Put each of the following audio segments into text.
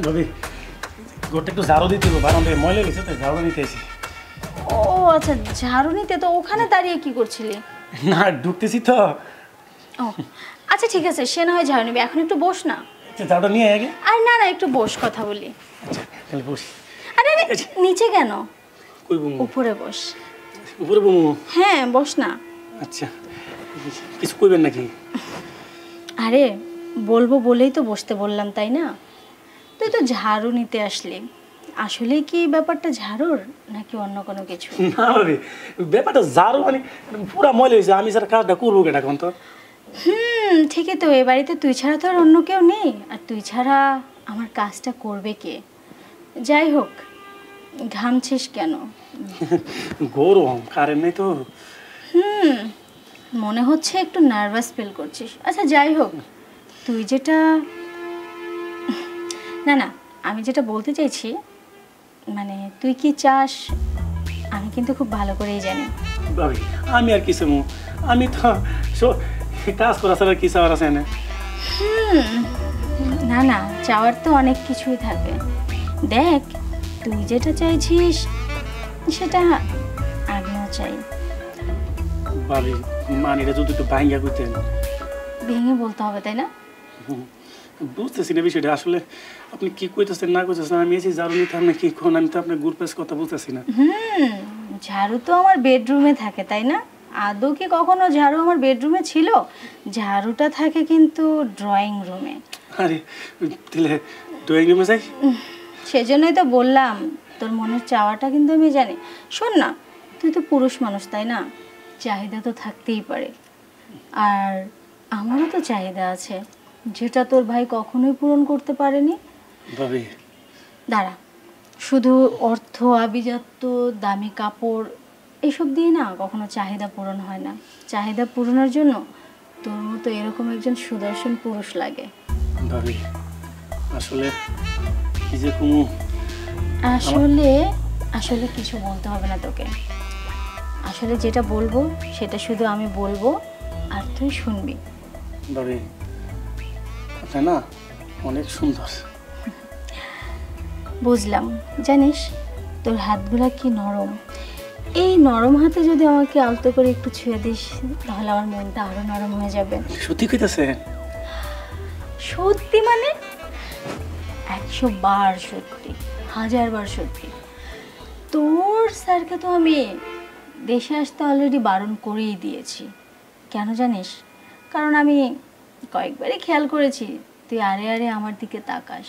ভাবি ঘরটা একটু ঝাড়ু দিতে হবে, বারান্দায় ময়লা গেছে তো ঝাড়ু নিতে এসে। ও আচ্ছা, ঝাড়ু নিতে তো ওখানে দাঁড়িয়ে কি করছিলি? না ঢুকতেছি তো। ও আচ্ছা ঠিক আছে, সে না হয় ঝাড়ু নিবি, এখন একটু বস না। ঝাড়ুটা নিয়ে আগে। আর না না, একটু বস, কথা বলি। আচ্ছা তাহলে বস। আরে নিচে কেন? কই বমু? উপরে বস। উপরে বমু? হ্যাঁ বস না। আচ্ছা কিছু কইবেন নাকি? আরে বলবো বলেই তো বসতে বললাম, তাই না? তুই তো ঝাড়ু নিতে আসলি, আসলে কি ব্যাপারটা ঝাড়ুর নাকি অন্য কোনো কিছু? না ভাবি ব্যাপারটা ঝাড়ু মানে পুরা ময়লা হয়েছে, আমি যারা কাজটা করবো কেটা এখন তো। ঠিকই তো, এ বাড়িতে তুই ছাড়া তো আর অন্য কেউ নেই, আর তুই ছাড়া আমার কাজটা করবে কে? যাই হোক, ঘামছিস কেন? গরম, কারেন্ট নেই তো। মনে হচ্ছে একটু নার্ভাস ফিল করছিস। আচ্ছা যাই হোক, তুই যেটা না না আমি যেটা বলতে চাইছি, মানে তুই কি চাস আমি কিন্তু খুব ভালো করেই জানি। ভাবি আমি আর কিছু আমি তো কাজ করা ছাড়া কি চাওয়ার আছে না? না না, চাওয়ার তো অনেক কিছুই থাকে। দেখ তুই যেটা চাইছিস সেটা আমিও চাই। ভাবি মানিটা যদি একটু ভাঙ্গা করতেন। ভেঙে বলতে হবে তাই না? বুঝতেছি না বিষয়টা, আসলে আপনি কি কইতেছেন না কইতেছেন, আমি এসে ঝাড়ু নিতে না কি কোন, আমি তো আপনার গ্রুপের কথা বুঝতেছি না। ঝাড়ু তো আমার বেডরুমে থাকে তাই না? আদৌ কি কখনো ঝাড়ু আমার বেডরুমে ছিল? ঝাড়ুটা থাকে কিন্তু ড্রয়িং রুমে। আরে তাহলে ড্রয়িং রুমে যাই। সেজন্যই তো বললাম তোর মনের চাওয়াটা কিন্তু আমি জানি। শোন না, তুই তো পুরুষ মানুষ তাই না, চাহিদা তো থাকতেই পারে, আর আমারও তো চাহিদা আছে যেটা তোর ভাই কখনোই পূরণ করতে পারেনি। ভাবি দাঁড়া, শুধু অর্থ, আভিজাত্য, দামি কাপড় এসব দিয়ে না কখনো চাহিদা পূরণ হয় না। চাহিদা পূরণের জন্য তোর মতো এরকম একজন সুদর্শন পুরুষ লাগে। ভাবি আসলে কি যে কোনো আসলে আসলে কিছু বলতে হবে না তোকে, আসলে যেটা বলবো সেটা শুধু আমি বলবো আর তুই শুনবি। ভাবি আপনি না অনেক সুন্দর। বুঝলাম, জানিস তোর হাতগুলা কি নরম, এই নরম হাতে যদি আমাকে আলতো করে একটু ছুঁয়ে দিস তাহলে আমার মনটা আরো নরম হয়ে যাবে। সত্যি কইতাছেন? সত্যি মানে 100 বার সত্যি, 1000 বার সত্যি। তোর স্যারকে তো আমি দেশে আসতে অলরেডি বারণ করেই দিয়েছি। কেন জানিস? কারণ আমি কয়েকবারই খেয়াল করেছি তুই আরে আরে আমার দিকে তাকাস,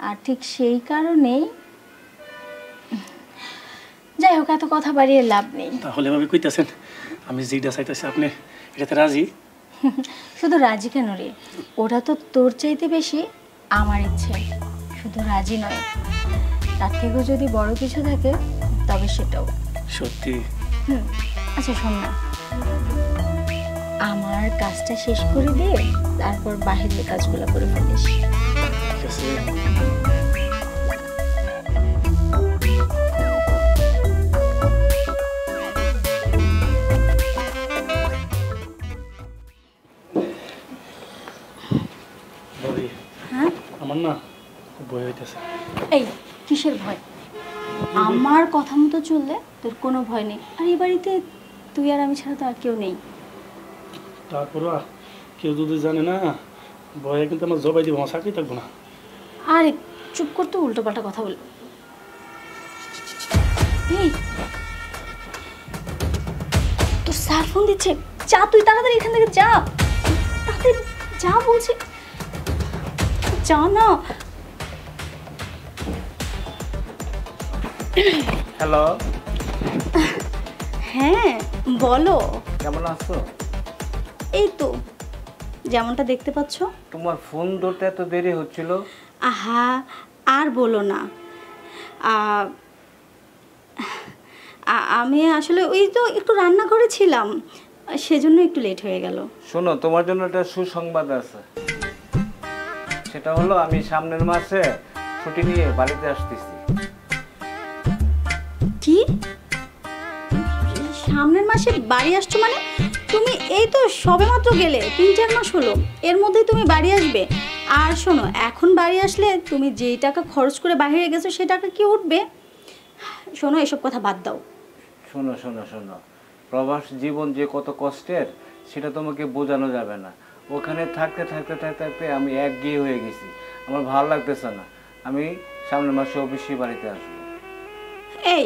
আর ঠিক সেই কারণেই। যাই হোক, এত কথা বাড়িয়ে লাভ নেই। তাহলে ভাবি কইতাছেন আমি যেটা চাইতেছি আপনি এটাতে রাজি? শুধু রাজি কেন রে, ওটা তো তোর চাইতে বেশি আমার ইচ্ছে। শুধু রাজি নয়, তার থেকেও যদি বড় কিছু থাকে তবে সেটাও। সত্যি? আচ্ছা শোন না, আমার কাজটা শেষ করে দে, তারপর বাহিরের কাজগুলো করে ফেলিস। ঠিক আছে। হ্যাঁ আমার না খুব ভয় হইতেছে। এই কিসের ভয়? আমার কথা মতো চললে তোর কোনো ভয় নেই, আর এই বাড়িতে তুই আর আমি ছাড়া তো আর কেউ নেই। তারপরও কেউ যদি জানে না ভয়ে কিন্তু আমার জবাই দিব, আমার চাকরি থাকবো না। আরে চুপ কর তো, উল্টো পাল্টা কথা বল। এই তোর স্যার ফোন দিচ্ছে, যা তুই তাড়াতাড়ি এখান থেকে যা, তাড়াতাড়ি যা বলছি, যা না। হ্যালো, হ্যাঁ বলো। কেমন আছো? এই তো যেমনটা দেখতে পাচ্ছ। তোমার ফোন ধরতে এত দেরি হচ্ছিল? আহা আর বলো না, আমি আসলে ওই তো একটু রান্নাঘরে ছিলাম, সেজন্য একটু লেট হয়ে গেল। শোনো, তোমার জন্য একটা সুসংবাদ আছে। সেটা হলো আমি সামনের মাসে ছুটি নিয়ে বাড়িতে আসতেছি। কি সামনের মাসে বাড়ি আসছো? মানে তুমি এই তো সবেমাত্র গেলে, 3-4 মাস হলো, এর মধ্যেই তুমি বাড়ি আসবে? আর শোনো, এখন বাড়ি আসলে তুমি যেই টাকা খরচ করে বাইরে গেছো সে টাকা কি উঠবে? শোনো, এসব কথা বাদ দাও। শোনো শোনো শোনো, প্রবাস জীবন যে কত কষ্টের সেটা তোমাকে বোঝানো যাবে না। ওখানে থাকতে থাকতে থাকতে থাকতে আমি একঘেয়ে হয়ে গেছি, আমার ভালো লাগতেছে না। আমি সামনের মাসে অবশ্যই বাড়িতে আসবো। এই,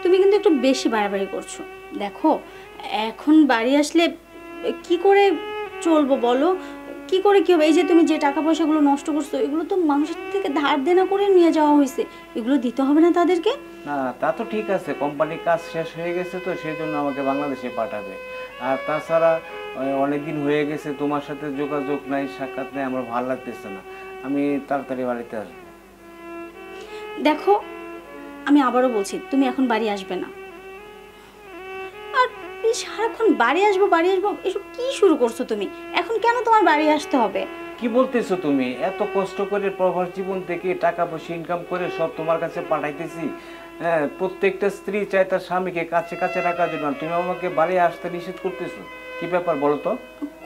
তুমি কিন্তু একটু বেশি বাড়াবাড়ি করছো। দেখো, এখন বাড়ি আসলে কি করে চলবো বলো? কি করে কি হবে? এই যে তুমি যে টাকা পয়সাগুলো নষ্ট করছো, এগুলো তো মানুষের থেকে ধার দেনা করে নিয়ে যাওয়া হয়েছে, এগুলো দিতে হবে না তাদেরকে? না, তা তো ঠিক আছে, কোম্পানির কাজ শেষ হয়ে গেছে তো সেই জন্য আমাকে বাংলাদেশে পাঠাবে। আর তাছাড়া অনেকদিন হয়ে গেছে তোমার সাথে যোগাযোগ নাই, সাক্ষাৎ নাই, আমার ভালো লাগতেছে না। আমি তাড়াতাড়ি বাড়িতে আসবো। দেখো, আমি আবারও বলছি, তুমি এখন বাড়ি আসবে না। আর এই সারাক্ষণ বাড়ি আসবো বাড়ি আসবো, এসব কি শুরু করছো তুমি? এখন কেন তোমার বাড়ি আসতে হবে? কি বলতেছো তুমি? এত কষ্ট করে প্রবাস জীবন থেকে টাকা পয়সা ইনকাম করে সব তোমার কাছে পাঠাইতেছি। হ্যাঁ, প্রত্যেকটা স্ত্রী চায় তার স্বামীকে কাছে কাছে রাখার জন্য, তুমি আমাকে বাড়ি আসতে নিষেধ করতেছো, কি ব্যাপার বলো তো?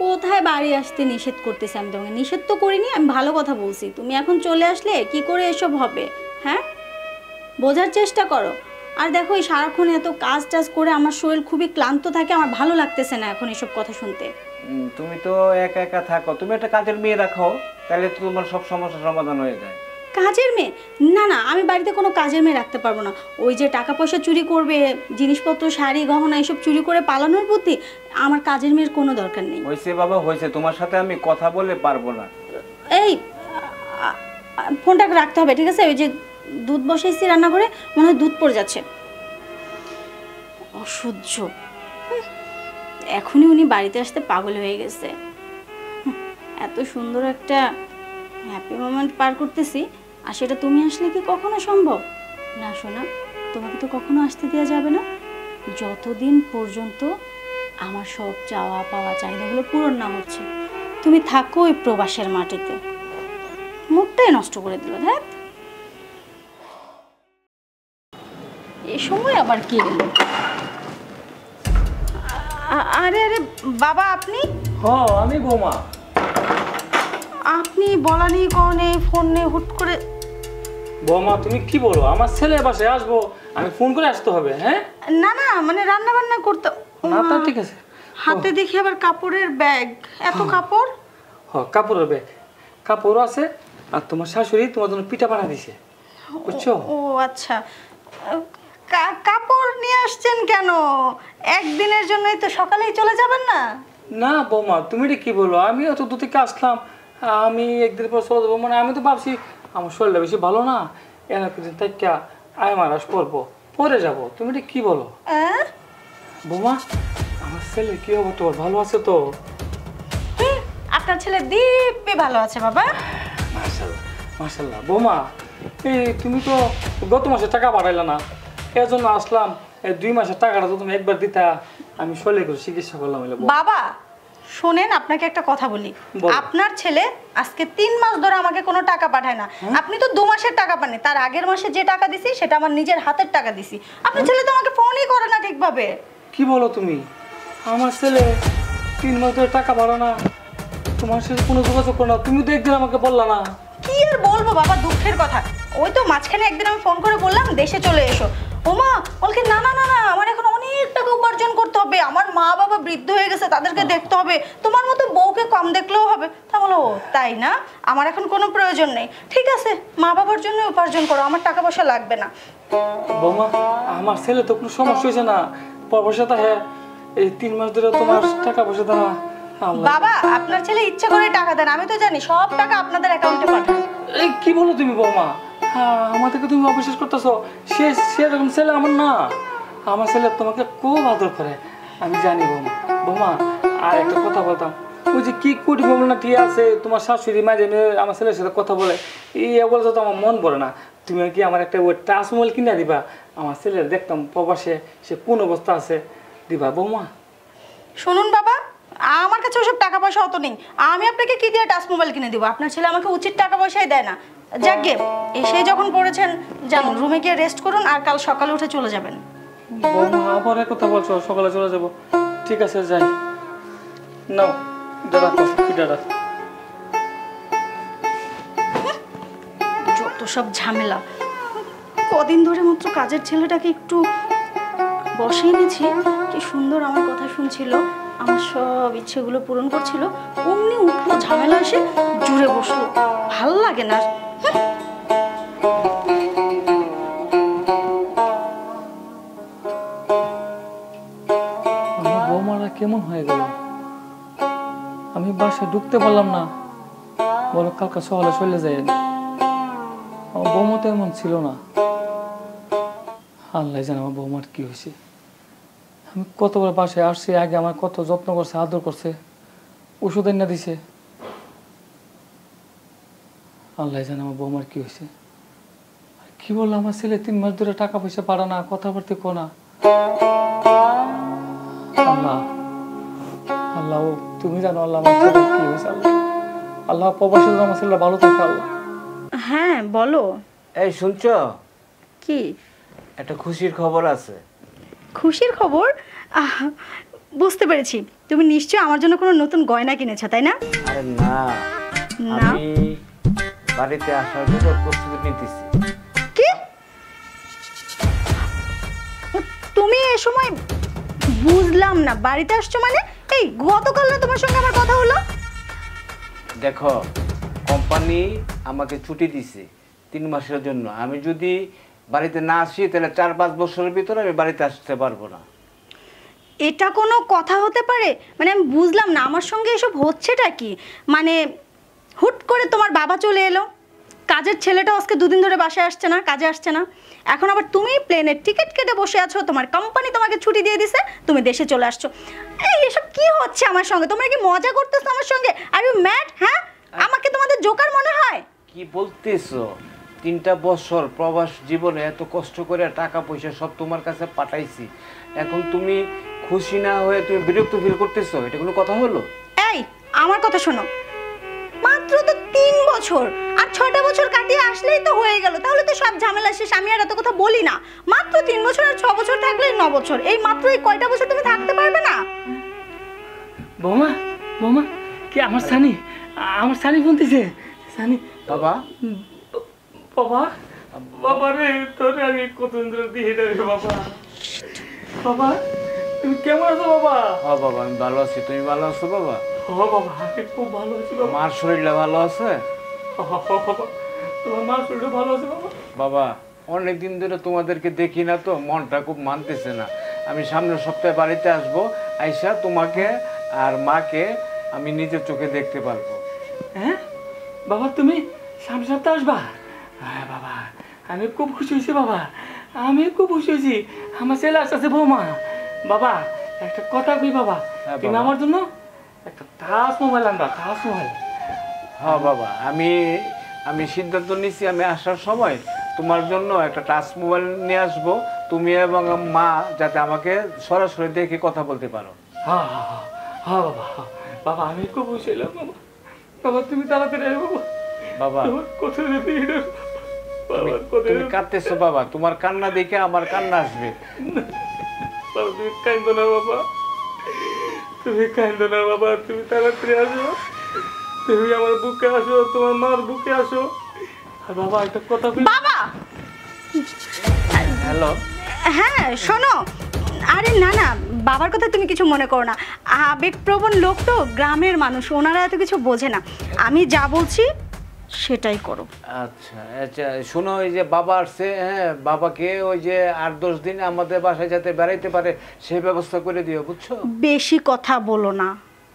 কোথায় বাড়ি আসতে নিষেধ করতেছি? আমি তোমাকে নিষেধ তো করিনি, আমি ভালো কথা বলছি। তুমি এখন চলে আসলে কি করে এসব হবে? হ্যাঁ, বোঝার চেষ্টা করো। আর দেখো, এই সারাক্ষণ এত কাজ টাজ করে আমার শরীর খুবই ক্লান্ত থাকে, আমার ভালো লাগতেছে না এখন এসব কথা শুনতে। তুমি তো একা একা থাকো, তুমি একটা কাজের মেয়ে রাখো, তাহলে তো তোমার সব সমস্যার সমাধান হয়ে যায়। কাজের মেয়ে? না না, আমি বাড়িতে কোনো কাজের মেয়ে রাখতে পারবো না। ওই যে টাকা পয়সা চুরি করবে, জিনিসপত্র শাড়ি গহনা এসব চুরি করে পালানোর বুদ্ধি, আমার কাজের মেয়ের কোনো দরকার নেই। হয়েছে বাবা হয়েছে, তোমার সাথে আমি কথা বলে পারবো না। এই, ফোনটা রাখতে হবে, ঠিক আছে? ওই যে দুধ বসাইছি রান্না করে, মনে হয় দুধ পড়ে যাচ্ছে। অসহ্য। এখনই উনি বাড়িতে আসতে পাগল হয়ে গেছে। এত সুন্দর একটা হ্যাপি মোমেন্ট পার করতেছি, আর সেটা তুমি আসলে কি কখনো সম্ভব? না শোনা, তোমাকে তো কখনো আসতে দেওয়া যাবে না যতদিন পর্যন্ত আমার সব চাওয়া পাওয়া চাহিদাগুলো পূরণ না হচ্ছে। তুমি থাকো ওই প্রবাসের মাটিতে। মুখটাই নষ্ট করে দিল। হ্যাঁ, এই সময় আবার কি এলো? আরে আরে বাবা, আপনি? হ্যাঁ, আমি বৌমা। আপনি বলা নেই কনে ফোন নেই হুট করে? বৌমা, তুমি কি বলো? আমার ছেলে বাসায় আসবো, আমি ফোন করে আসতে হবে? হ্যাঁ, না না, মানে রান্না বান্না করতে। না তা ঠিক আছে। হাতে দেখি আবার কাপড়ের ব্যাগ, এত কাপড়? হ্যাঁ, কাপড়ের ব্যাগ, কাপড়ও আছে। আর তোমার শাশুড়ি তোমার জন্য পিঠা বানা দিছে, বুঝছো? ও আচ্ছা, কাপড় নিয়ে আসছেন কেন? একদিনের জন্যই তো, সকালেই চলে যাবেন না? না বৌমা, তুমি এটা কি বলো? আমি অত দূর থেকে আসলাম, আমি একদিন পর চলে যাবো। মানে আমি তো ভাবছি আমার শরীরটা বেশি ভালো না, কিছুদিন থেকে আয় মারাস করবো, পরে যাবো। তুমি এটা কি বলো বৌমা? আমার ছেলে কি হবো? তোর ভালো আছে তো? আপনার ছেলে দিব্যি ভালো আছে বাবা। মাশাআল্লাহ মাশাআল্লাহ। বৌমা, এই তুমি তো গত মাসে টাকা পাঠাইলে না, এর জন্য আসলাম। এই 2 মাসের টাকাটা তো তুমি একবার দিতা, আমি শরীরে করে চিকিৎসা করলাম। বাবা শোনেন, আপনাকে একটা কথা বলি। আপনার ছেলে আজকে 3 মাস ধরে আমাকে কোনো টাকা পাঠায় না। আপনি তো 2 মাসের টাকা পাননি, তার আগের মাসে যে টাকা দিছি সেটা আমার নিজের হাতের টাকা দিছি। আপনার ছেলে তো আমাকে ফোনই করে না ঠিকভাবে। কি বলো তুমি? আমার ছেলে 3 মাস ধরে টাকা পাঠায় না, তোমার সাথে কোনো যোগাযোগ করো না? তুমি তো একদিন আমাকে বললা না। কি আর বলবো বাবা, দুঃখের কথা। ওই তো মাঝখানে একদিন আমি ফোন করে বললাম দেশে চলে এসো। ওমা বলকে না না না না, আমার এখন অনেক টাকা উপার্জন করতে হবে, আমার মা বাবা বৃদ্ধ হয়ে গেছে, তাদেরকে দেখতে হবে, তোমার মতো বউকে কম দেখলেও হবে। তা বলো তাই না, আমার এখন কোনো প্রয়োজন নেই। ঠিক আছে, মা বাবার জন্য উপার্জন করো, আমার টাকা পয়সা লাগবে না। বৌমা, আমার ছেলে তো কোনো সমস্যা হয়েছে না, পয়সা তো হ্যাঁ, এই 3 মাস ধরে তোমার টাকা পয়সা দেওয়া। বাবা আপনার ছেলে ইচ্ছে করে টাকা দেন, আমি তো জানি সব টাকা আপনাদের অ্যাকাউন্টে পাঠায়। এই কি বলো তুমি বৌমা? আমাদেরকে তুমি অবিশ্বাস করতেছো? সেরকম ছেলে আমার না। আমার ছেলে তোমাকে খুব আদর করে, আমি জানি বৌমা। বৌমা, আর একটা কথা বলতাম, ওই যে কি কোটি বলনা ঠিক আছে, তোমার শাশুড়ি মাঝে আমার ছেলের সাথে কথা বলে, এই বলতে তো আমার মন পড়ে না। তুমি কি আমার একটা ওই টাচ মোবাইল কিনে দিবা? আমার ছেলের দেখতাম প্রবাসে, সে কোন অবস্থা আছে, দিবা বৌমা? শুনুন বাবা, আমার কাছে ওসব টাকা পয়সা অত নেই, আমি আপনাকে কি দিয়ে টাচ মোবাইল কিনে দিব? আপনার ছেলে আমাকে উচিত টাকা পয়সাই দেয় না। যাকগে, এসে যখন পড়েছেন যান রুমে গিয়ে রেস্ট করুন, আর কাল সকালে উঠে চলে যাবেন। বৌমা আবার কথা বলছো, সকালে চলে যাব? ঠিক আছে যাই। নাও দাদা, দাদা সব ঝামেলা। কদিন ধরে মাত্র কাজের ছেলেটাকে একটু বসিয়ে এনেছি, কি সুন্দর আমার কথা শুনছিল, আমার সব ইচ্ছেগুলো পূরণ করছিল, অমনি উঠলো ঝামেলা এসে জুড়ে বসলো। ভাল লাগে না। আমার বৌমারা কেমন হয়ে গেল, আমি বাসায় ঢুকতে পারলাম না, বলো কালকে সকালে চলে যায়। আমার বৌমা তো এমন ছিল না। আল্লাহ জানে আমার বৌমার কি হয়েছে। আমি কতবার বাসায় আসছি, আগে আমার কত যত্ন করছে, আদর করছে, ওষুধ এনে দিছে। আল্লাহ জানে আমার বৌমার কি হয়েছে। কি বললো, আমার ছেলে 3 মাস ধরে টাকা পয়সা পাড়া না, কথাবার্তা কো না। আল্লাহ আল্লাহ, তুমি জানো আল্লাহ আমার ছেলে কি হয়েছে। আল্লাহ আল্লাহ প্রবাসী আমার ছেলেটা ভালো থাকে। আল্লাহ। হ্যাঁ বলো। এই শুনছো? কি একটা খুশির খবর আছে। খুশির খবর? বুঝতে পেরেছি, তুমি নিশ্চয়ই আমার জন্য কোনো নতুন গয়না কিনেছো, তাই না? আরে না, না? আমি বাড়িতে আসার জন্য প্রস্তুতি নিতেছি। কি তুমি এ সময়? বুঝলাম না, বাড়িতে আসছো মানে? এই গতকাল না তোমার সঙ্গে আমার কথা হলো? দেখো, কোম্পানি আমাকে ছুটি দিছে 3 মাসের জন্য। আমি যদি বাড়িতে না আসি তাহলে 4-5 বছরের ভিতরে আমি বাড়িতে আসতে পারবো না। এটা কোনো কথা হতে পারে? মানে আমি বুঝলাম না, আমার সঙ্গে এসব হচ্ছেটা কি? মানে হুট করে তোমার বাবা চলে এলো, কাজের ছেলেটাও আজকে 2 দিন ধরে বাসায় আসছে না, কাজে আসছে না, এখন আবার তুমি প্লেনের টিকিট কেটে বসে আছো, তোমার কোম্পানি তোমাকে ছুটি দিয়ে দিছে, তুমি দেশে চলে আসছো। এই এসব কি হচ্ছে আমার সঙ্গে? তোমরা কি মজা করতেছো আমার সঙ্গে? Are you mad? হ্যাঁ, আমাকে তোমাদের জোকার মনে হয়? কি বলতেছো? 3টা বছর প্রবাস জীবনে এত কষ্ট করে টাকা পয়সা সব তোমার কাছে পাঠাইছি, এখন তুমি খুশি না হয়ে তুমি বিরক্ত ফিল করতেছো? এটা কোনো কথা হলো? এই আমার কথা শোনো, মাত্র তো 3 বছর, আর 6টা বছর কাটিয়ে আসলেই তো হয়ে গেল, তাহলে তো সব ঝামেলা শেষ। আমি আর এত কথা বলি না, মাত্র 3 বছর আর 6 বছর থাকলে 9 বছর, এই মাত্র এই কয়টা বছর তুমি থাকতে পারবে না? বৌমা বৌমা, কি আমার সানি, আমার সানি ফোন দিছে। সানি, বাবা বাবা বাবা রে, তোরে আমি কতদিন ধরে দিয়ে রে বাবা। বাবা তুমি কেমন আছো বাবা? হ্যাঁ বাবা, আমি ভালো আছি। তুমি ভালো আছো বাবা? হ্যাঁ বাবা, আমি খুব ভালো আছি বাবা। মার শরীরটা ভালো আছে? বাবা তোমার মার শরীরটা ভালো আছে বাবা? বাবা অনেকদিন ধরে তোমাদেরকে দেখি না, তো মনটা খুব মানতেছে না। আমি সামনের সপ্তাহে বাড়িতে আসবো, আইসা তোমাকে আর মাকে আমি নিজের চোখে দেখতে পারবো। হ্যাঁ বাবা, তুমি সামনের সপ্তাহে আসবা? হ্যাঁ বাবা, আমি খুব খুশি হয়েছি বাবা, আমি খুব খুশি হয়েছি। আমার ছেলে আসতেছে বৌমা। বাবা একটা কথা কই বাবা, হ্যাঁ তুমি বাবা। আমার জন্য একটা টাচ মোবাইল আনবা, টাচ মোবাইল। হ্যাঁ বাবা, আমি সিদ্ধান্ত নিছি, আমি আসার সময় তোমার জন্য একটা টাচ মোবাইল নিয়ে আসবো, তুমি এবং মা যাতে আমাকে সরাসরি দেখে কথা বলতে পারো। হ্যাঁ হ্যাঁ হ্যাঁ হ্যাঁ বাবা, হ্যাঁ বাবা, আমি খুব খুশি হলাম বাবা। বাবা তুমি তাড়াতাড়ি আয় বাবা। বাবা তোমার কোথায় যেতে বাবা, কোথায় তুমি কাঁদতেছো বাবা, তোমার কান্না দেখে আমার কান্না আসবে। বাবা তুমি কাঁদো না বাবা, তুমি কাঁদো না বাবা, তুমি তাড়াতাড়ি আসো, তুমি আমার বুকে আসো, তোমার মার বুকে আসো। আর বাবা একটা কথা বলি। বাবা হ্যালো, হ্যাঁ শোনো, আরে না না, বাবার কথা তুমি কিছু মনে করো না, আবেগপ্রবণ লোক তো, গ্রামের মানুষ, ওনারা এত কিছু বোঝে না, আমি যা বলছি সেটাই করো। আচ্ছা আচ্ছা শোনো, ওই যে বাবা আসছে, হ্যাঁ বাবাকে ওই যে 8-10 দিন আমাদের বাসায় যাতে বেড়াইতে পারে সেই ব্যবস্থা করে দিও, বুঝছো? বেশি কথা বলো না,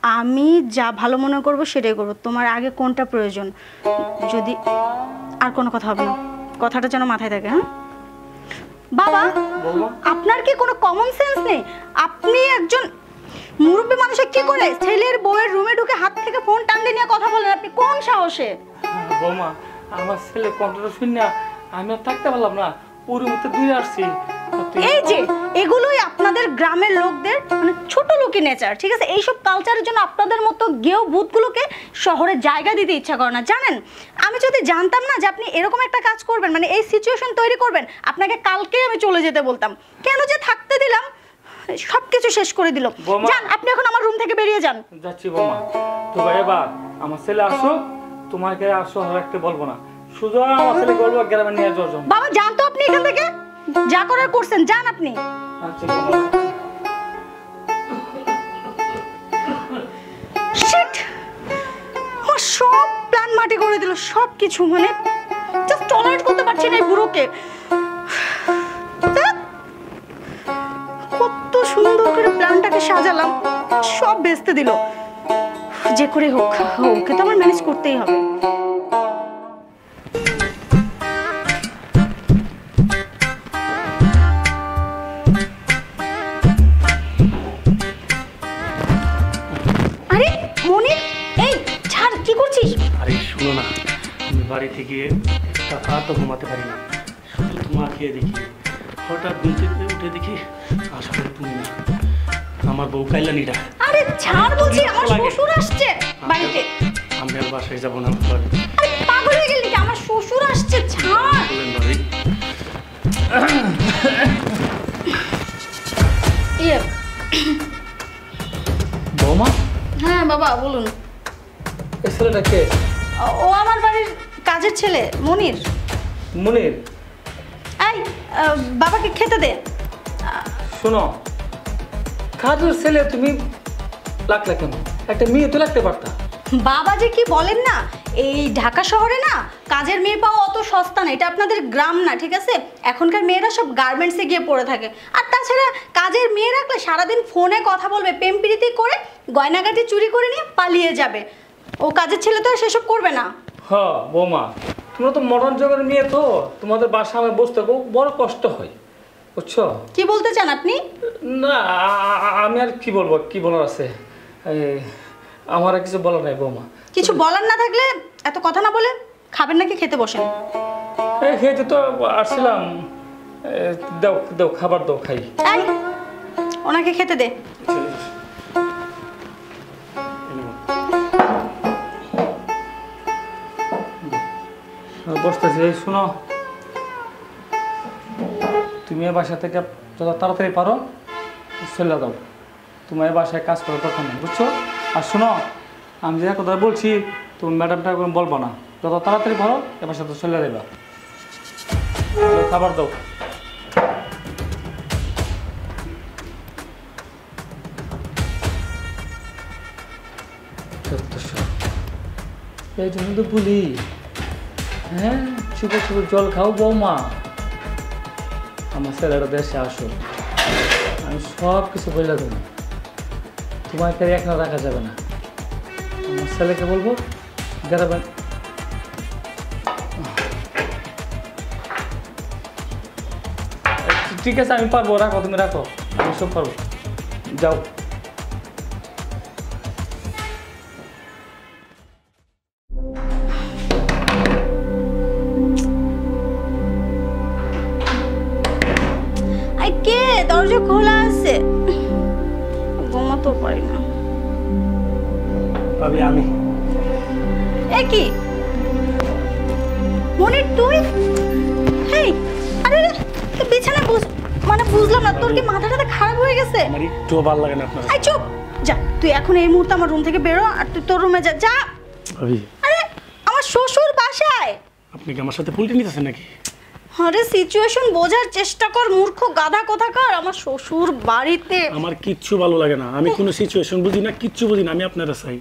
আমি যা ভালো মনে করব সেটাই করবো, তোমার আগে কোনটা প্রয়োজন, যদি আর কোনো কথা হবে না, কথাটা যেন মাথায় থাকে। হ্যাঁ বাবা, আপনার কি কোনো কমন সেন্স নেই? আপনি একজন মুরব্বী মানুষে কি করে ছেলের বউয়ের রুমে ঢুকে হাত থেকে ফোন টানলে নিয়ে কথা বলেন? আপনি কোন সাহসে? বৌমা আমার ছেলে কণ্ঠটা শুনে আমি আর থাকতে পারলাম না, পুরো মতো দূরে আসছি। এই যে এগুলোই আপনাদের গ্রামের লোকদের মানে ছোট লোকি নেচার, ঠিক আছে? এইসব কালচারের জন্য আপনাদের মতো গেও ভূতগুলোকে শহরে জায়গা দিতে ইচ্ছা করে না, জানেন? আমি যদি জানতাম না যে আপনি এরকম একটা কাজ করবেন, মানে এই সিচুয়েশন তৈরি করবেন, আপনাকে কালকেই আমি চলে যেতে বলতাম, কেন যে থাকতে দিলাম, সবকিছু শেষ করে দিল। যান আপনি এখন আমার রুম থেকে বেরিয়ে যান। যাচ্ছি বৌমা, তো এবার আমার ছেলে আসো, তোমাকে আর শহর রাখতে বলবো না, শুধু আমার ছেলে বলবো গ্রামে নিয়ে যাওয়ার জন্য। বাবা যান তো আপনি এখান থেকে, যা করার করছেন যান আপনি। আচ্ছা বৌমা। শিট, আমার সব প্ল্যান মাটি করে দিল, সব কিছু মানে জাস্ট টলারেট করতে পারছি না এই বুড়োকে। ধ্যাৎ, কত সুন্দর করে প্ল্যানটাকে সাজালাম, সব বেচতে দিল। যে করে হোক, ওকে তো আমার ম্যানেজ করতেই হবে। আরে মনির, এই ছাড়, কি করছিস? আরে শোনো না, আমি বাড়ি থেকে একটা রাত ঘুমাতে পারি না, শুধু তোমার খেয়ে দেখি। হঠাৎ ঘুম থেকে উঠে দেখি আসলে তুমি না, আমার বউ কাইলানিটা। আরে ছাড় বলছি, আমার শ্বশুর আসছে বাড়িতে। আমি আর বাসায় যাবো না ভাবি। আরে পাগল হয়ে গেলি নাকি? আমার শ্বশুর আসছে, ছাড়। বলেন ভাবি। ইয়ে, বৌমা, হ্যাঁ বাবা বলুন। এই ছেলেটা কে? ও আমার বাড়ির কাজের ছেলে মনির। মুনির, এই বাবাকে খেতে দে। শোনো, কাজের ছেলে তুমি লাগলে কেন? একটা মেয়ে তো লাগতে পারতা। বাবা যে কি বলেন না, এই ঢাকা শহরে না কাজের মেয়ে পাওয়া অত সস্তা না। এটা আপনাদের গ্রাম না, ঠিক আছে? এখনকার মেয়েরা সব গার্মেন্টসে গিয়ে পড়ে থাকে। আর তাছাড়া কাজের মেয়ে রাখলে সারাদিন ফোনে কথা বলবে, প্রেম প্রীতি করে গয়নাগাটি চুরি করে নিয়ে পালিয়ে যাবে। ও কাজের ছেলে তো আর সেসব করবে না। হ্যাঁ বৌমা, তোমরা তো মডার্ন যুগের মেয়ে, তো তোমাদের বাসা আমার বসতে খুব বড় কষ্ট হয়, বুঝছো? কি বলতে চান আপনি? না, আমি আর কি বলবো, কি বলার আছে? আমার আর কিছু বলার নাই বৌমা। কিছু বলার না থাকলে এত কথা না বলে খাবেন নাকি খেতে বসেন। এই খেতে তো আসছিলাম, দাও দাও, খাবার দাও, খাই। এই ওনাকে খেতে দে। বসতেছি। এই শোনো, তুমি এই বাসা থেকে যত তাড়াতাড়ি পারো চলে দাও। তোমার এই বাসায় কাজ করার দরকার নেই, বুঝছো? আর শোনো, আমি যে কথা বলছি তুমি ম্যাডামটা বলবো না, যত তাড়াতাড়ি পারো এ বাসা তো চলে দেবা। খাবার দাও। এই জন্য তো বলি, হ্যাঁ চুপে চুপে জল খাও বৌমা। আমার ছেলেরা দেশে আসো, আমি সব কিছু বলে দেবো, তোমাকে এখানে রাখা যাবে না। আমার ছেলেকে বলবো গ্রামে। ঠিক আছে, আমি পারবো, রাখো, তুমি রাখো, আমি সব পারবো, যাও। কে দরজা খোলা আছে? ঘুমাতে পারি না। ভাবি আমি। এ কি মনির তুই? হেই, আরে তুই বিছানায় বস। মানে বুঝলাম না, তোর কি মাথাটা খারাপ হয়ে গেছে? আমার একটুও ভালো লাগে না আপনার। এই চুপ, যা তুই এখন এই মুহূর্তে আমার রুম থেকে বেরো, আর তুই তোর রুমে যা। যা। ভাবি, আরে আমার শ্বশুর বাসায়। আপনি কি আমার সাথে পুলটি নিতেছেন নাকি? আরে সিচুয়েশন বোঝার চেষ্টা কর, মূর্খ গাধা কোথাকার। আমার শ্বশুর বাড়িতে। আমার কিচ্ছু ভালো লাগে না, আমি কোনো সিচুয়েশন বুঝি না, কিচ্ছু বুঝি না, আমি আপনারা চাই।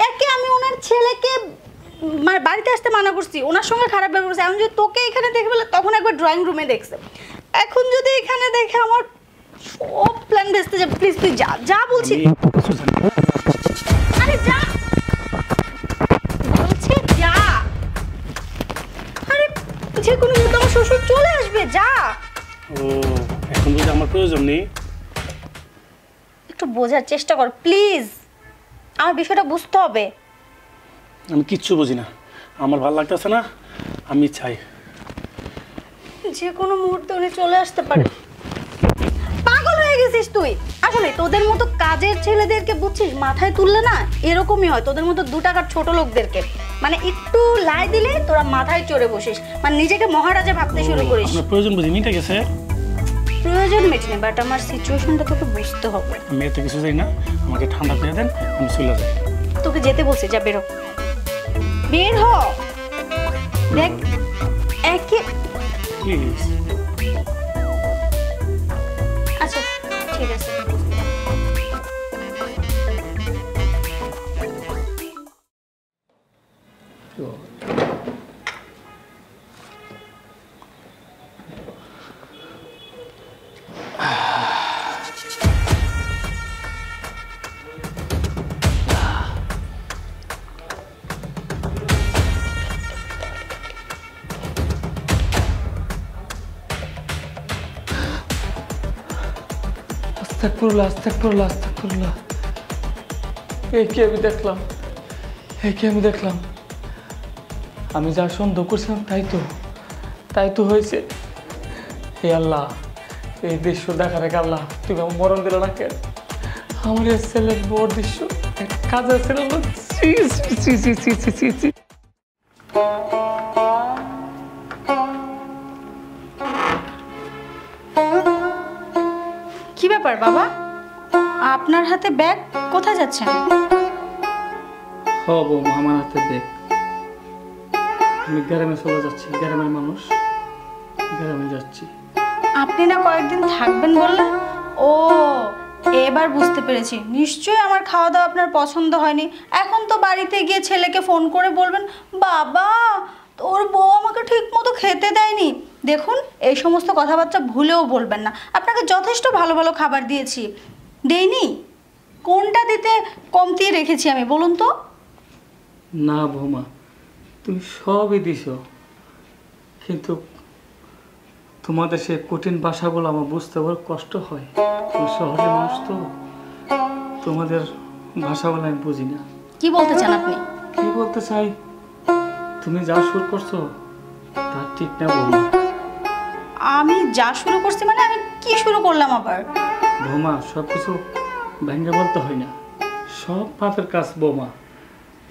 একে আমি ওনার ছেলেকে মানে বাড়িতে আসতে মানা করছি, ওনার সঙ্গে খারাপ ব্যবহার করছি। এখন যদি তোকে এখানে দেখে বলে, তখন একবার ড্রয়িং রুমে দেখছে, এখন যদি এখানে দেখে আমার সব প্ল্যান ভেস্তে যাবে। প্লিজ তুই যা, যা বলছি। আরে যা বলছি, যা। আরে যে কোনো মুহূর্তে আমার শ্বশুর চলে আসবে, যা। ও, এখন বুঝি আমার প্রয়োজন নেই? একটু বোঝার চেষ্টা কর প্লিজ, আমার বিষয়টা বুঝতে হবে। আমি কিচ্ছু বুঝি না, আমার ভালো লাগতেছে না, আমি চাই। যে কোনো মুহূর্তে উনি চলে আসতে পারে। পাগল হয়ে গেছিস তুই? আসলে তোদের মতো কাজের ছেলেদেরকে বুঝছিস মাথায় তুললে না এরকমই হয়। তোদের মতো 2 টাকার ছোট লোকদেরকে মানে একটু লাই দিলে তোরা মাথায় চড়ে বসিস, মানে নিজেকে মহারাজা ভাবতে শুরু করিস। আপনার প্রয়োজন বুঝি মিটে গেছে? প্রয়োজন মেটেনি, বাট আমার সিচুয়েশনটা তোকে বুঝতে হবে। আমি এত কিছু চাই না, আমাকে ঠান্ডা পেয়ে দেন, আমি চলে যাই। তোকে যেতে বলছি, যা বেরো, বের হ। দেখ একে প্লিজ। আচ্ছা ঠিক আছে। আস্তাগফিরুল্লাহ, আস্তাগফিরুল্লাহ, আস্তাগফিরুল্লাহ। এই কি আমি দেখলাম, এই কি আমি দেখলাম? আমি যা সন্দেহ করছিলাম তাই তো হয়েছে। হে আল্লাহ, এই দৃশ্য দেখার আগে আল্লাহ তুমি আমার মরণ দিল না কেন? আমার এই ছেলের বড় দৃশ্য কাজে ছিল না। ছি, ছি, ছি, ছি, ছি, ছি, ছি। কি ব্যাপার বাবা, আপনার হাতে ব্যাগ, কোথায় যাচ্ছেন? হ বৌমা, আমার হাতে ব্যাগ। আমি গ্রামে চলে যাচ্ছি, গ্রামের মানুষ, গ্রামে যাচ্ছি। আপনি না কয়েকদিন থাকবেন বললেন? ও এবার বুঝতে পেরেছি, নিশ্চয়ই আমার খাওয়া দাওয়া আপনার পছন্দ হয়নি। এখন তো বাড়িতে গিয়ে ছেলেকে ফোন করে বলবেন, বাবা তোর বউ আমাকে ঠিক মতো খেতে দেয়নি। দেখুন এই সমস্ত কথাবার্তা ভুলেও বলবেন না। আপনাকে যথেষ্ট ভালো ভালো খাবার দিয়েছি, দেইনি? কোনটা দিতে কমতি রেখেছি আমি বলুন তো? না বৌমা, তুমি সবই দিছো, কিন্তু তোমাদের সে কঠিন ভাষাগুলো আমার বুঝতে বড় কষ্ট হয়। তুমি শহরের মানুষ তো, তোমাদের ভাষাগুলো আমি বুঝি না। কি বলতে চান আপনি? কি বলতে চাই, তুমি যা শুরু করছো তা ঠিক না বৌমা। আমি যা শুরু করছি মানে আমি কি শুরু করলাম আবার? বৌমা, সব কিছু ভেঙে বলতে হয় না, সব পাপের কাজ বৌমা।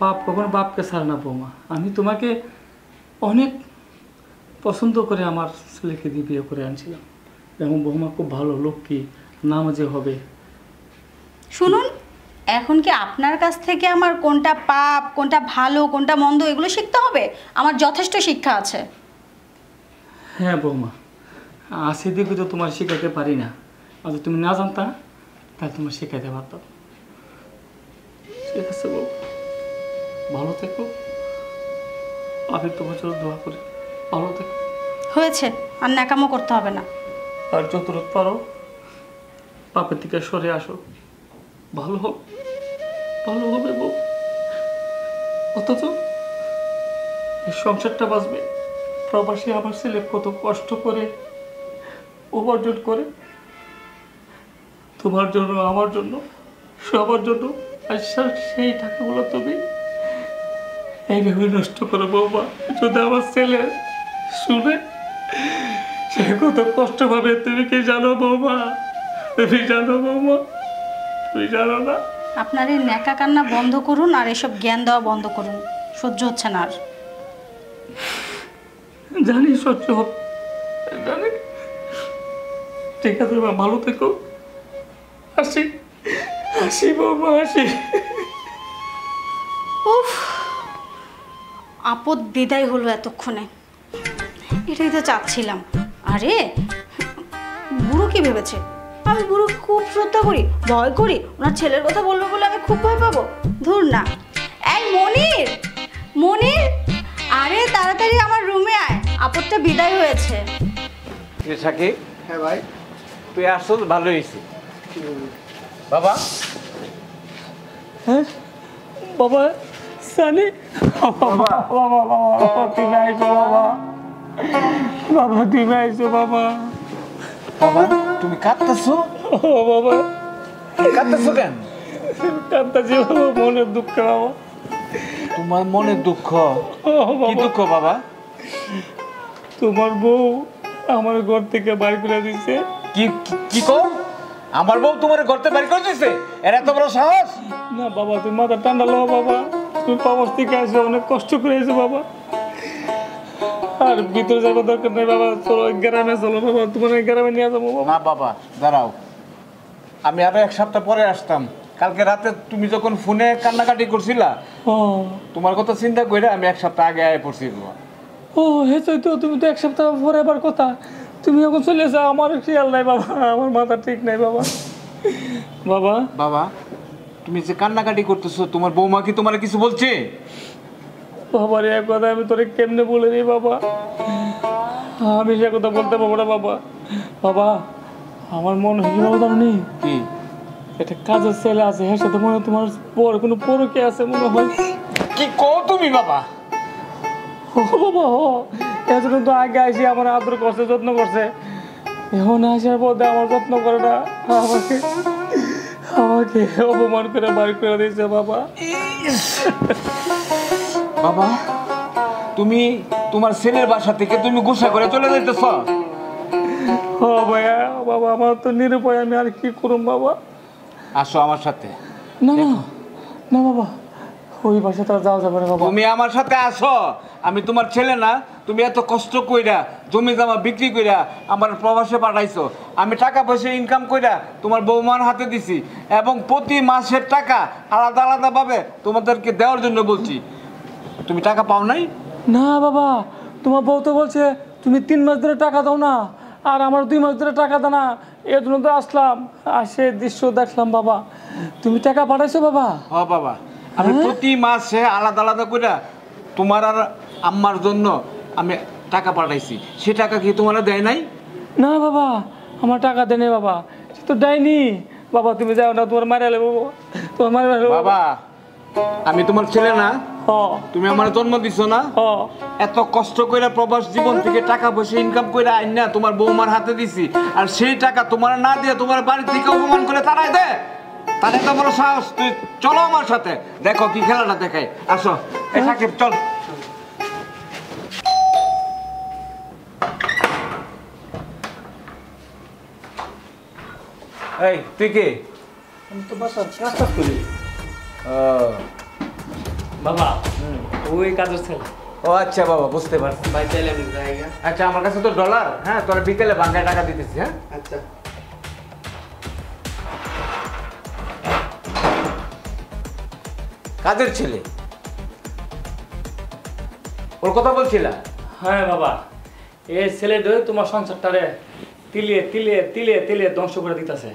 পাপ কখনো বাপকে ছাড়ে না বৌমা। আমি তোমাকে অনেক পছন্দ করে আমার ছেলেকে দিয়ে বিয়ে করে আনছিলাম, এবং বৌমা খুব ভালো লক্ষ্মী, নামাজে হবে। শুনুন, এখন কি আপনার কাছ থেকে আমার কোনটা পাপ, কোনটা ভালো, কোনটা মন্দ এগুলো শিখতে হবে? আমার যথেষ্ট শিক্ষা আছে। হ্যাঁ বৌমা, আসি দিকে তো তোমার শেখাতে পারি না, আর যদি তুমি না জানতা তাহলে তোমার শেখাতে পারতাম। ঠিক আছে বউ, ভালো থেকো, আমি তোমার জন্য দোয়া করি, ভালো থেকো। হয়েছে, আর ন্যাকামো করতে হবে না। আর যতটুক পারো পাপের থেকে সরে আসো, ভালো হবে, ভালো হবে বউ। অথচ এই সংসারটা বাঁচবে। প্রবাসী আমার ছেলে কত কষ্ট করে উপার্জন করে, তোমার জন্য, আমার জন্য, সবার জন্য, আর সেই টাকাগুলো তুমি এইভাবে নষ্ট করো বৌমা। যদি আমার ছেলে শুনে, সে কত কষ্ট পাবে তুমি কি জানো বৌমা? তুমি জানো বৌমা? তুমি জানো না? আপনার এই ন্যাকা কান্না বন্ধ করুন, আর এসব জ্ঞান দেওয়া বন্ধ করুন। সহ্য হচ্ছে না আর। জানি সহ্য হবে, জানি। ঠিক আছে মা, ভালো থেকো। আসি, আসি বৌমা, আসি। উফ, আপদ বিদায় হলো এতক্ষণে, এটাই তো চাচ্ছিলাম। আরে বুড়ো কি ভেবেছে আমি বুড়ো খুব শ্রদ্ধা করি, ভয় করি? ওনার ছেলের কথা বলবো বলে আমি খুব ভয় পাবো? ধুর না। এই মনির, মনির, আরে তাড়াতাড়ি আমার রুমে আয়, আপদটা বিদায় হয়েছে। সাকিব, হ্যাঁ ভাই। তুই আসল ভালো হয়েছি বাবা। হ্যাঁ বাবা, সানি বাবা, বাবা, বাবা, তুমি আইসো বাবা, বাবা তুমি আইসো বাবা। বাবা তুমি কাঁদতেছো? ও বাবা, কাঁদতেছো কেন? কান্তাছি বাবা, মনের দুঃখ বাবা। তোমার মনের দুঃখ? ও কি বাবা, দুঃখ বাবা? তোমার বউ আমার ঘর থেকে বাইর করে দিছে। কি কি কর? আমার বউ তোমার ঘরতে বাড়ি করে দিয়েছে? এর এত বড় সাহস? না বাবা, তুমি মাথা ঠান্ডা লো বাবা, তুমি প্রবাস থেকে আসো, অনেক কষ্ট করে এসো বাবা। আর ভিতরে যাবার দরকার নেই বাবা, চলো গ্রামে চলো বাবা, তোমার গ্রামে নিয়ে যাবো বাবা। না বাবা দাঁড়াও, আমি আরো এক সপ্তাহ পরে আসতাম। কালকে রাতে তুমি যখন ফোনে কান্নাকাটি করছিলা, ও তোমার কথা চিন্তা করে আমি এক সপ্তাহ আগে আয় পড়ছি বাবা। ও ও হেছো তো, তুমি তো 1 সপ্তাহ পরে আবার কথা, তুমি এখন চলে যাও, আমার খেয়াল নাই বাবা, আমার মাথা ঠিক নাই বাবা। বাবা বাবা, তুমি যে কান্নাকাটি করতেছো, তোমার বৌমা কি তোমার কিছু বলছে? বাবা রে, এক কথা আমি তোরে কেমনে বলে দিই বাবা, আমি সে কথা বলতে পারবো না বাবা। বাবা আমার মনে হয় কি বাবা জানি, কি? একটা কাজের ছেলে আছে, হ্যাঁ সাথে মনে হয় তোমার পর কোনো পরকে আছে মনে হয়। কি কও তুমি বাবা? ও বাবা ও, এজন্য তো আগে আসি আমার আদর করছে, যত্ন করছে, এখন আসার পথে আমার যত্ন করে না, আমাকে আমাকে অপমান করে বাড়ি করে দিয়েছে বাবা। বাবা, তুমি তোমার ছেলের বাসা থেকে তুমি গুসা করে চলে যাইতেছ? ও ভাইয়া বাবা, আমার তো নিরুপায়, আমি আর কি করুম বাবা। আসো আমার সাথে। না না না বাবা, ওই বাসা তো আর যাওয়া যাবে না বাবা। তুমি আমার সাথে আসো। আমি তোমার ছেলে না? তুমি এত কষ্ট কইরা জমি জমা বিক্রি কইরা আমার প্রবাসে পাঠাইছো, আমি টাকা পয়সা ইনকাম কইরা তোমার বৌমার হাতে দিছি, এবং প্রতি মাসের টাকা আলাদা আলাদা ভাবে তোমাদেরকে দেওয়ার জন্য বলছি। তুমি টাকা পাও নাই? না বাবা, তোমার বউ তো বলছে তুমি 3 মাস ধরে টাকা দাও না, আর আমার 2 মাস ধরে টাকা দাও না, এর জন্য তো আসলাম, আসে দৃশ্য দেখলাম বাবা। তুমি টাকা পাঠাইছো বাবা? হ বাবা, আমি প্রতি মাসে আলাদা আলাদা কইরা তোমার আর আম্মার জন্য আমি টাকা পাঠাইছি। সে টাকা কি তোমার দেয় নাই? না বাবা, আমার টাকা দেনে বাবা, সে তো দেয়নি বাবা। তুমি যাও না, তোমার মারা লেবো, তোমার মারা লেবো বাবা, আমি তোমার ছেলে না? হ তুমি আমার জন্ম দিছো না? হ। এত কষ্ট কইরা প্রবাস জীবন থেকে টাকা পয়সা ইনকাম কইরা আইন না তোমার বৌমার হাতে দিছি, আর সেই টাকা তোমার না দিয়ে তোমার বাড়ি থেকে অপমান করে তাড়াই দে? তার এত বড় সাহস! তুই চলো আমার সাথে, দেখো কি খেলাটা দেখাই। আসো এ সাকিব, চল। এই তুই কে? আমি তো বাসা কাজ করি বাবা, ওই কাজের ছেলে। ও আচ্ছা বাবা, বুঝতে পারছি। ভাই চাইলে আমি যাই। আচ্ছা, আমার কাছে তো ডলার, হ্যাঁ তোরা বিকেলে ভাঙায় টাকা দিতেছি। হ্যাঁ আচ্ছা কাজের ছেলে, ওর কথা বলছিলা? হ্যাঁ বাবা, এই ছেলেটা তোমার সংসারটারে তিলিয়ে তিলিয়ে তিলিয়ে তিলিয়ে ধ্বংস করে দিতেছে।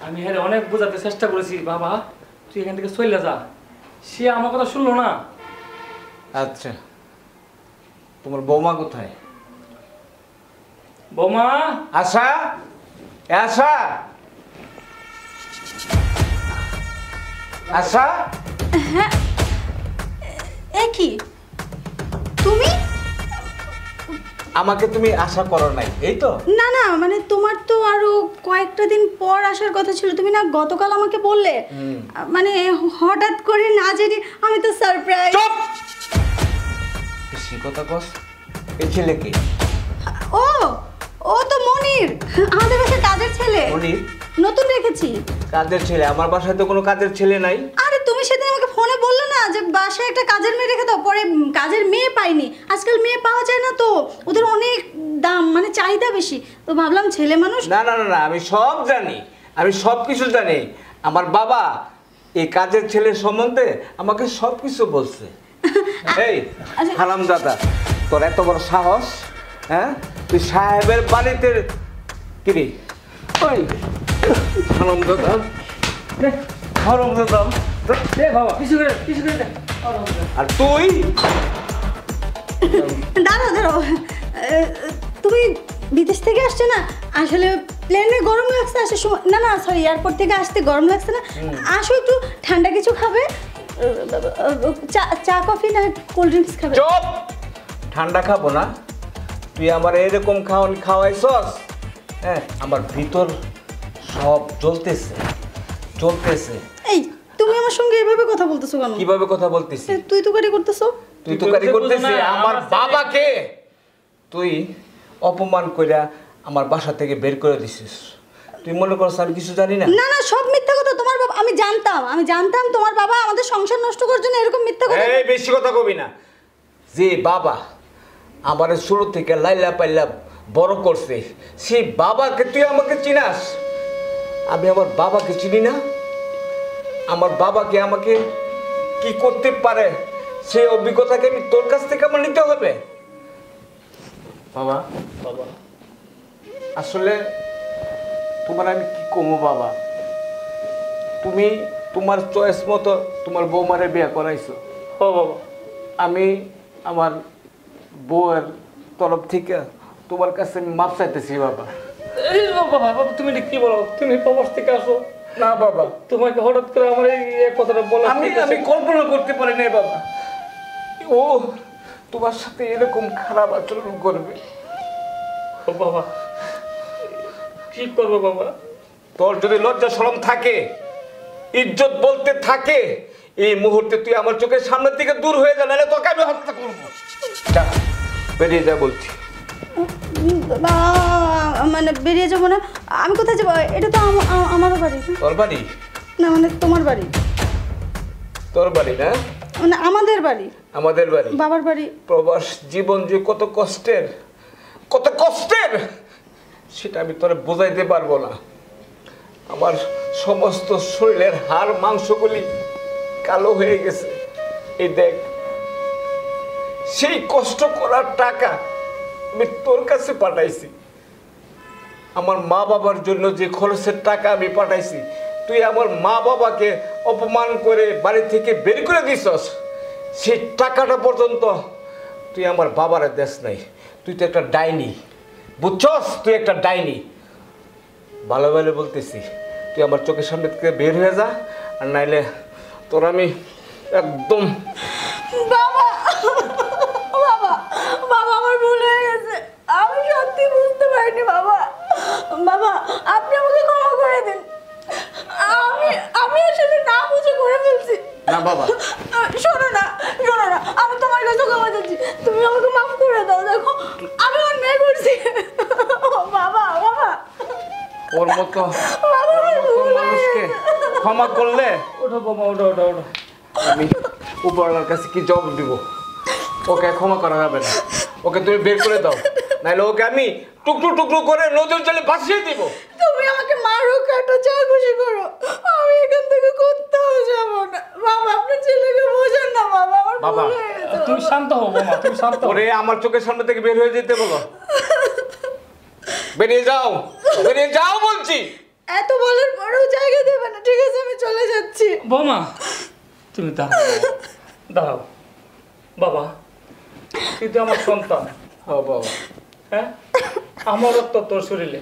আমি হ্যাঁ অনেক বোঝাতে চেষ্টা করেছি, বাবা তুই এখান থেকে চলে যা, সে আমার কথা শুনলো না। আচ্ছা, তোমার বৌমা কোথায়? বৌমা, আশা, আশা, আশা। এ কি তুমি? আমাকে তুমি আশা করো নাই, এই তো? না না, মানে তোমার তো আরো কয়েকটা দিন পর আসার কথা ছিল, তুমি না গতকাল আমাকে বললে। মানে হঠাৎ করে না জানি, আমি তো সারপ্রাইজ। চুপ! বেশি কথা কস। এই ছেলে কি? ও ও তো মনির, আমাদের বাসার কাজের ছেলে। মনির? নতুন রেখেছি। কাজের ছেলে? আমার বাসায় তো কোনো কাজের ছেলে নাই। আরে তুমি সেদিন আমাকে ফোনে বললে না যে বাসায় একটা কাজের মেয়ে রেখে দাও, পরে কাজের মেয়ে পাইনি। আজকাল মেয়ে পাওয়া যায় না তো, ওদের অনেক দাম, মানে চাহিদা বেশি, তো ভাবলাম ছেলে মানুষ। না না না না, আমি সব জানি, আমি সব কিছু জানি। আমার বাবা এই কাজের ছেলের সম্বন্ধে আমাকে সব কিছু বলছে। এই হারামজাদা, তোর এত বড় সাহস! হ্যাঁ, তুই সাহেবের বাড়িতে কিরে? ওই হারামজাদা, হারামজাদা, বাবা কিছু করে কিছু করে দে। আর তুই? দাঁড়াও দাঁড়াও, তুমি বিদেশ থেকে আসছো না? আসলে প্লেনে গরম লাগছে আসার সময়, না না সরি, এয়ারপোর্ট থেকে আসতে গরম লাগছে না? আসো, একটু ঠান্ডা কিছু খাবে, চা কফি না কোল্ড ড্রিঙ্কস খাবে? চুপ! ঠান্ডা খাবো না? তুই আমার এরকম খাওয়াইছস, হ্যাঁ আমার ভিতর সব জ্বলতেছে জ্বলতেছে। এই তুমি আমার সঙ্গে এভাবে কথা বলতেছো কেন? কিভাবে কথা বলতেছি? তুই তো গাড়ি করতেছো। তুই তো গাড়ি করতেছিস আমার বাবাকে, তুই অপমান কইরা আমার বাসা থেকে বের করে দিছিস। তুই মনে করছ আমি কিছু জানি না? না না, সব মিথ্যা কথা। তোমার বাবা, আমি জানতাম তোমার বাবা আমাদের সংসার নষ্ট করার জন্য এরকম মিথ্যা কথা। এই বেশি কথা কবি না। যে বাবা আমার শুরু থেকে লাইলা পাইলা বড় করছে, সেই বাবাকে তুই আমাকে চিনাস? আমি আমার বাবাকে চিনি না? আমার বাবাকে আমাকে কি করতে পারে সেই অভিজ্ঞতাকে আমি তোর কাছ থেকে আমার নিতে হবে? বাবা, বাবা আসলে তোমার আমি কি কমো বাবা, তুমি তোমার চয়েস মতো তোমার বৌমারে বিয়ে করাইছো। ও বাবা, আমি আমার বউয়ের তরফ থেকে তোমার কাছে আমি মাপ চাইতেছি বাবা। এই বাবা, বাবা তুমি এটা কি বলো? তুমি প্রবাস থেকে আসো? না বাবা, তোমাকে হঠাৎ করে আমার এই কথাটা বলা আমি কল্পনা করতে পারি না বাবা, ও তোমার সাথে এরকম খারাপ আচরণ করবে। ও বাবা, কি করবো বাবা? তোর যদি লজ্জা শরম থাকে, ইজ্জত বলতে থাকে, এই মুহূর্তে তুই আমার চোখের সামনের থেকে দূর হয়ে যা, নাহলে তোকে আমি হত্যা করবো। যা, বেরিয়ে যা বলছি। মানে বেরিয়ে যাবো না? আমি কোথায় যাবো? এটা তো আমারও বাড়ি। তোর বাড়ি? না মানে তোমার বাড়ি। তোর বাড়ি না, মানে আমাদের বাড়ি, আমাদের বাড়ি। বাবার বাড়ি। প্রবাস জীবন যে কত কষ্টের, কত কষ্টের, সেটা আমি তোরে বোঝাইতে পারবো না। আমার সমস্ত শরীরের হাড় মাংসগুলি কালো হয়ে গেছে। এই দেখ, সেই কষ্ট করার টাকা আমি তোর কাছে পাঠাইছি। আমার মা বাবার জন্য যে খরচের টাকা আমি পাঠাইছি, তুই আমার মা বাবাকে অপমান করে বাড়ি থেকে বের করে দিছস। সেই টাকাটা পর্যন্ত তুই আমার বাবারে দেশ নাই। তুই তো একটা ডাইনি, বুঝছস? তুই একটা ডাইনি। ভালো ভালো বলতেছি, তুই আমার চোখের সামনে থেকে বের হয়ে যা, আর নাইলে তোর আমি একদম। বাবা, বাবা, বাবা আমার ভুল হয়ে গেছে, আমি সত্যি বুঝতে পারিনি বাবা। বাবা আপনি আমাকে ক্ষমা করে দিন, আমি আসলে না বুঝে করে ফেলছি। না বাবা, শোনো না, শোনো না, আমি তোমার কাছে ক্ষমা চাচ্ছি, তুমি আমাকে মাফ করে দাও। দেখো আমি অন্যায় করছি। বাবা, বাবা, ওর মতো মানুষকে ক্ষমা করলে ওঠো বাবা, ওঠো ওঠো ওঠো। আমি উপরওয়ালার কাছে কি জবাব দিব? ওকে ক্ষমা করা যাবে না, ওকে তুমি বের করে দাও, নাহলে ওকে আমি টুকরো টুকরো করে নদীর জলে ভাসিয়ে দিব। তুমি আমাকে মারো, কাটো, যা খুশি করো, আমি এখান থেকে কোথাও যাব না। বাবা আপনার ছেলেকে বোঝান না বাবা, আমার বাবা, ভুল হয়ে গেছে। তুমি শান্ত হও বাবা, তুমি শান্ত হও। ওরে আমার চোখের সামনে থেকে বের হয়ে যেতে বলো। বেরিয়ে যাও, বেরিয়ে যাও বলছি। এত বলার পরেও জায়গা দেবে না? ঠিক আছে আমি চলে যাচ্ছি। বৌমা তুমি দাঁড়াও, দাঁড়াও। বাবা তুই তো আমার সন্তান, ও বাবা, হ্যাঁ, আমার রক্ত তোর শরীরে।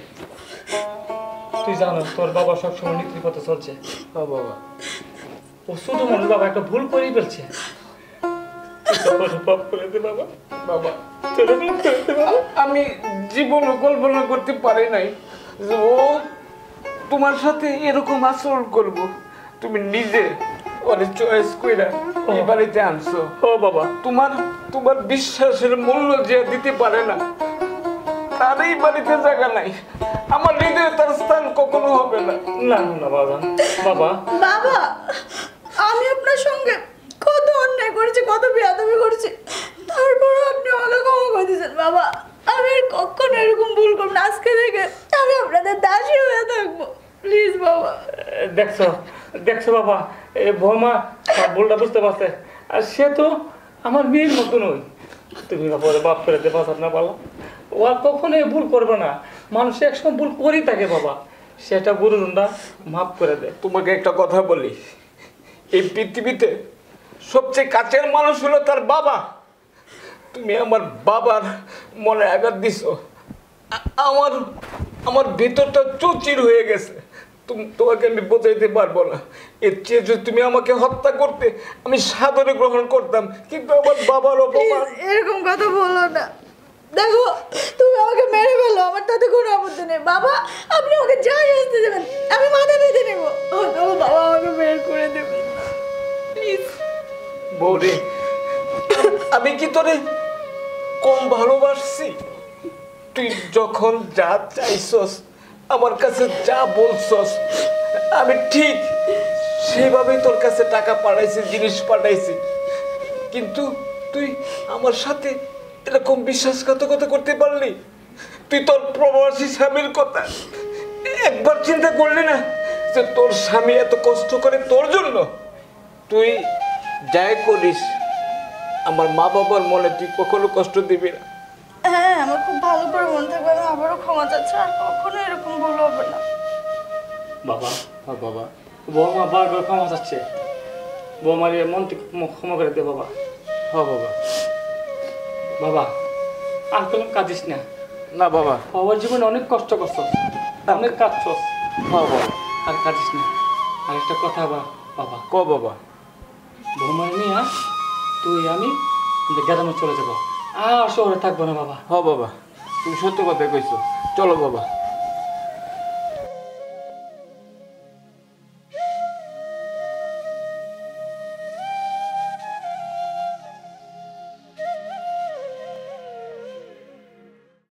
তুই জানো তোর বাবা সবসময় নীতির পথে চলছে। ও বাবা, ও ছোট মানুষ বাবা, একটা ভুল করেই ফেলছে। তুই তো পাপ করে দে বাবা, বাবা তোর মাফ করে দে বাবা। আমি জীবনও কল্পনা করতে পারি নাই যে ও তোমার সাথে এরকম আচরণ করব। তুমি নিজে ওরে চয়েস কইরা এই বাড়িতে আনছো। ও বাবা, তোমার বিশ্বাসের মূল্য যে দিতে পারে না, তার এই বাড়িতে জায়গা নাই। আমার হৃদয়ে তার স্থান কখনো হবে না। না না বাবা, বাবা বাবা আমি আপনার সঙ্গে কত অন্যায় করেছি, কত বেয়াদবি করেছি, তারপরও আপনি আমাকে ক্ষমা করে দিয়েছেন। বাবা আমি আর কখনো এরকম ভুল করব না, আজকে থেকে আমি আপনাদের দাসী হয়ে থাকবো। প্লিজ বাবা। দেখছো দেখছো বাবা, এ বৌমা ভুলটা বুঝতে পারছে, আর সে তো আমার মেয়ের মতো নই। তুমি বাবা ওরে মাফ করে দে বাবা, না বলো ও আর কখনো এই ভুল করবে না। মানুষ একসময় ভুল করেই থাকে বাবা, সেটা গুরুজনরা মাফ করে দেয়। তোমাকে একটা কথা বলি, এই পৃথিবীতে সবচেয়ে কাছের মানুষ হলো তার বাবা। তুমি আমার বাবার মনে আঘাত দিছো। আমার ভিতরটা চৌচির হয়ে গেছে। তোমাকে আমি বোঝাইতে পারবো না। এর চেয়ে যদি তুমি আমাকে হত্যা করতে, আমি সাদরে গ্রহণ করতাম, কিন্তু আমার বাবার অপমান। এরকম কথা বলো না। দেখো তুমি আমাকে মেরে ফেলো, আমার তাতে কোনো আপত্তি নেই। বাবা আপনি আমাকে যা শাস্তি দেবেন আমি মাথা পেতে নেব। বাবা আমাকে বের করে দেবেন প্লিজ। বৌরে, আমি কি তোরে কম ভালোবাসছি? তুই যখন যা চাইছস, আমার কাছে যা বলছস, আমি ঠিক সেভাবেই তোর কাছে টাকা পাঠাইছি, জিনিস পাঠাইছি। কিন্তু তুই আমার সাথে এরকম বিশ্বাসঘাতকতা করতে পারলি? তুই তোর প্রবাসী স্বামীর কথা একবার চিন্তা করলি না যে তোর স্বামী এত কষ্ট করে তোর জন্য? তুই যাই করিস, আমার মা বাবার মনে তুই কখনো কষ্ট দিবি না। হ্যাঁ আমার খুব খুব ভালো করে মনে থাকবে, আমি আবারও ক্ষমা চাচ্ছি, আর কখনো এরকম ভুল হবে না। বাবা হ্যাঁ বাবা, বৌমা বারবার ক্ষমা চাচ্ছে, বৌমার এই মন থেকে ক্ষমা করে দে বাবা। হ্যাঁ বাবা। বাবা আর কোনো কাঁদিস না, না বাবা। বাবার জীবনে অনেক কষ্ট করছস, অনেক কাঁদছস, হ্যাঁ বাবা। আর কাঁদিস না। আর একটা কথা বাবা, ক বাবা। বৌমার নিয়ে তুই আমি গ্রামে চলে যাবো, আর শহরে থাকবো না বাবা। হ্যাঁ বাবা, তুমি সত্য কথা কইছো, চলো বাবা।